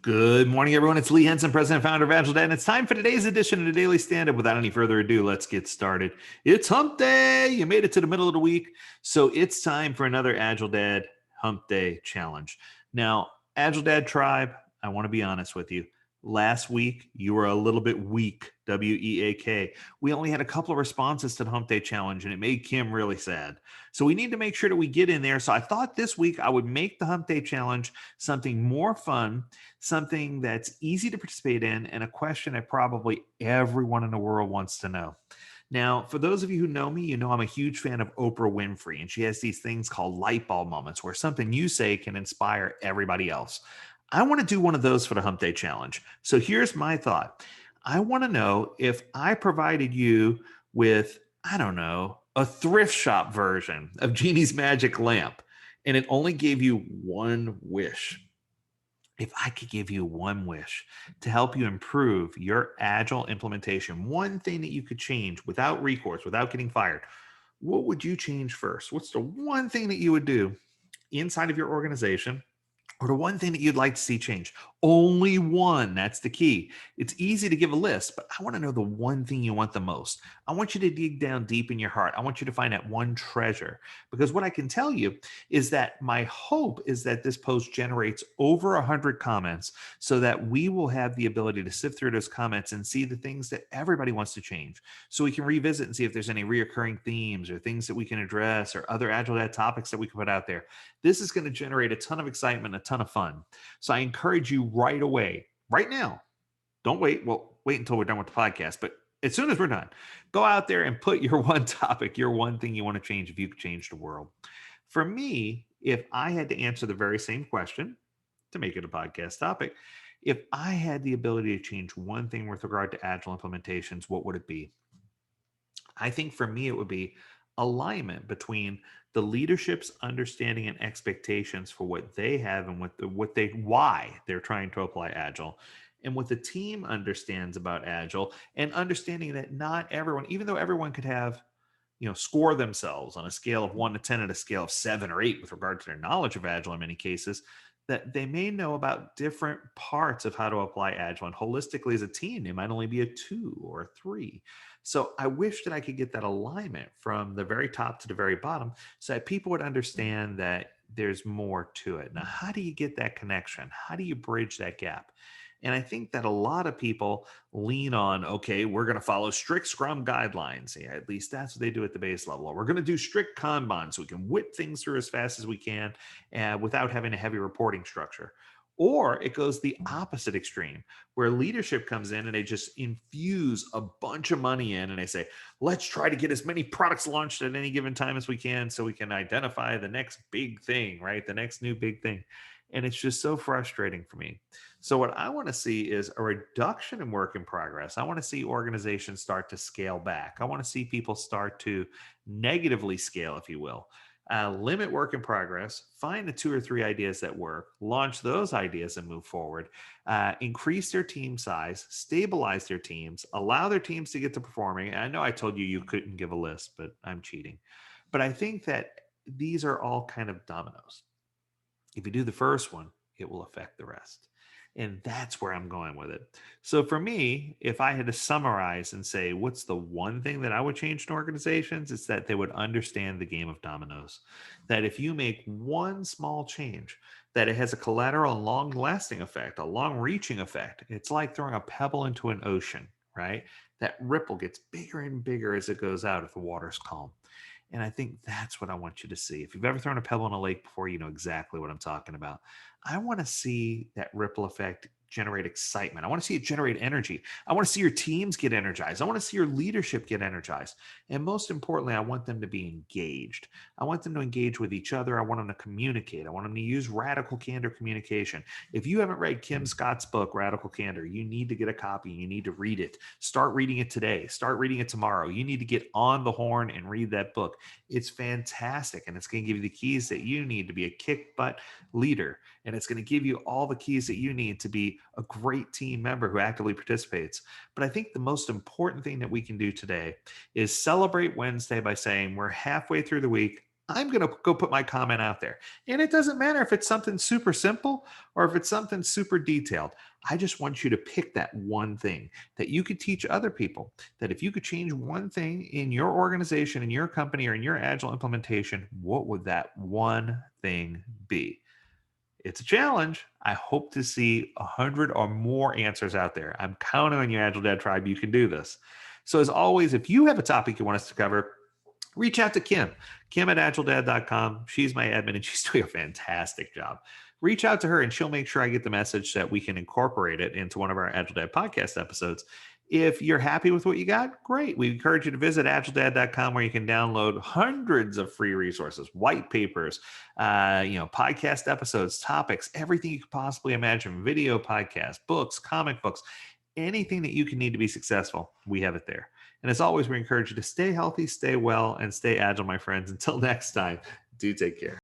Good morning, everyone. It's Lee Henson, President and Founder of AgileDad, and it's time for today's edition of the Daily Standup. Without any further ado, let's get started. It's Hump Day. You made it to the middle of the week, so it's time for another AgileDad Hump Day challenge. Now, AgileDad Tribe, I want to be honest with you. Last week, you were a little bit weak, WEAK. We only had a couple of responses to the Hump Day challenge, and it made Kim really sad. So we need to make sure that we get in there. So I thought this week I would make the Hump Day challenge something more fun, something that's easy to participate in, and a question that probably everyone in the world wants to know. Now, for those of you who know me, you know I'm a huge fan of Oprah Winfrey, and she has these things called light bulb moments where something you say can inspire everybody else. I want to do one of those for the Hump Day Challenge. So here's my thought. I want to know if I provided you with, I don't know, a thrift shop version of Genie's Magic Lamp, and it only gave you one wish. If I could give you one wish to help you improve your agile implementation, one thing that you could change without recourse, without getting fired, what would you change first? What's the one thing that you would do inside of your organization, or the one thing that you'd like to see change? Only one. That's the key. It's easy to give a list, but I want to know the one thing you want the most. I want you to dig down deep in your heart. I want you to find that one treasure, because what I can tell you is that my hope is that this post generates over 100 comments so that we will have the ability to sift through those comments and see the things that everybody wants to change. So we can revisit and see if there's any reoccurring themes or things that we can address or other AgileDad topics that we can put out there. This is going to generate a ton of excitement, a ton of fun. So I encourage you right away, right now. Don't wait. Well, wait until we're done with the podcast, but as soon as we're done, go out there and put your one topic, your one thing you want to change if you could change the world. For me, if I had to answer the very same question to make it a podcast topic, if I had the ability to change one thing with regard to agile implementations, what would it be? I think for me, it would be alignment between the leadership's understanding and expectations for what they have and why they're trying to apply agile, and what the team understands about agile, and understanding that not everyone, even though everyone could have, score themselves on a scale of 1 to 10 at a scale of 7 or 8 with regard to their knowledge of agile in many cases, that they may know about different parts of how to apply agile, and holistically as a team they might only be a 2 or a 3. So I wish that I could get that alignment from the very top to the very bottom so that people would understand that there's more to it. Now, how do you get that connection? How do you bridge that gap? And I think that a lot of people lean on, okay, we're going to follow strict Scrum guidelines. Yeah, at least that's what they do at the base level. Or we're going to do strict Kanban so we can whip things through as fast as we can without having a heavy reporting structure. Or it goes the opposite extreme, where leadership comes in and they just infuse a bunch of money in and they say, let's try to get as many products launched at any given time as we can so we can identify the next big thing, right? The next new big thing. And it's just so frustrating for me. So, what I want to see is a reduction in work in progress. I want to see organizations start to scale back. I want to see people start to negatively scale, if you will. Limit work in progress, find the 2 or 3 ideas that work, launch those ideas and move forward, increase their team size, stabilize their teams, allow their teams to get to performing. And I know I told you you couldn't give a list, but I'm cheating. But I think that these are all kind of dominoes. If you do the first one, it will affect the rest. And that's where I'm going with it. So for me, if I had to summarize and say, what's the one thing that I would change in organizations? It's that they would understand the game of dominoes. That if you make one small change, that it has a collateral and long lasting effect, a long reaching effect. It's like throwing a pebble into an ocean, right? That ripple gets bigger and bigger as it goes out if the water's calm. And I think that's what I want you to see. If you've ever thrown a pebble in a lake before, you know exactly what I'm talking about. I want to see that ripple effect generate excitement. I want to see it generate energy. I want to see your teams get energized. I want to see your leadership get energized. And most importantly, I want them to be engaged. I want them to engage with each other. I want them to communicate. I want them to use radical candor communication. If you haven't read Kim Scott's book, Radical Candor, you need to get a copy. You need to read it. Start reading it today. Start reading it tomorrow. You need to get on the horn and read that book. It's fantastic. And it's going to give you the keys that you need to be a kick butt leader. And it's going to give you all the keys that you need to be a great team member who actively participates. But I think the most important thing that we can do today is celebrate Wednesday by saying we're halfway through the week. I'm going to go put my comment out there. And it doesn't matter if it's something super simple or if it's something super detailed. I just want you to pick that one thing that you could teach other people. That if you could change one thing in your organization, in your company, or in your Agile implementation, what would that one thing be? It's a challenge. I hope to see 100 or more answers out there. I'm counting on you, Agile Dad Tribe. You can do this. So, as always, if you have a topic you want us to cover, reach out to Kim at agiledad.com. She's my admin and she's doing a fantastic job. Reach out to her and she'll make sure I get the message so that we can incorporate it into one of our Agile Dad podcast episodes. If you're happy with what you got, great. We encourage you to visit agiledad.com where you can download hundreds of free resources, white papers, podcast episodes, topics, everything you could possibly imagine, video podcasts, books, comic books, anything that you can need to be successful. We have it there. And as always, we encourage you to stay healthy, stay well, and stay agile, my friends. Until next time, do take care.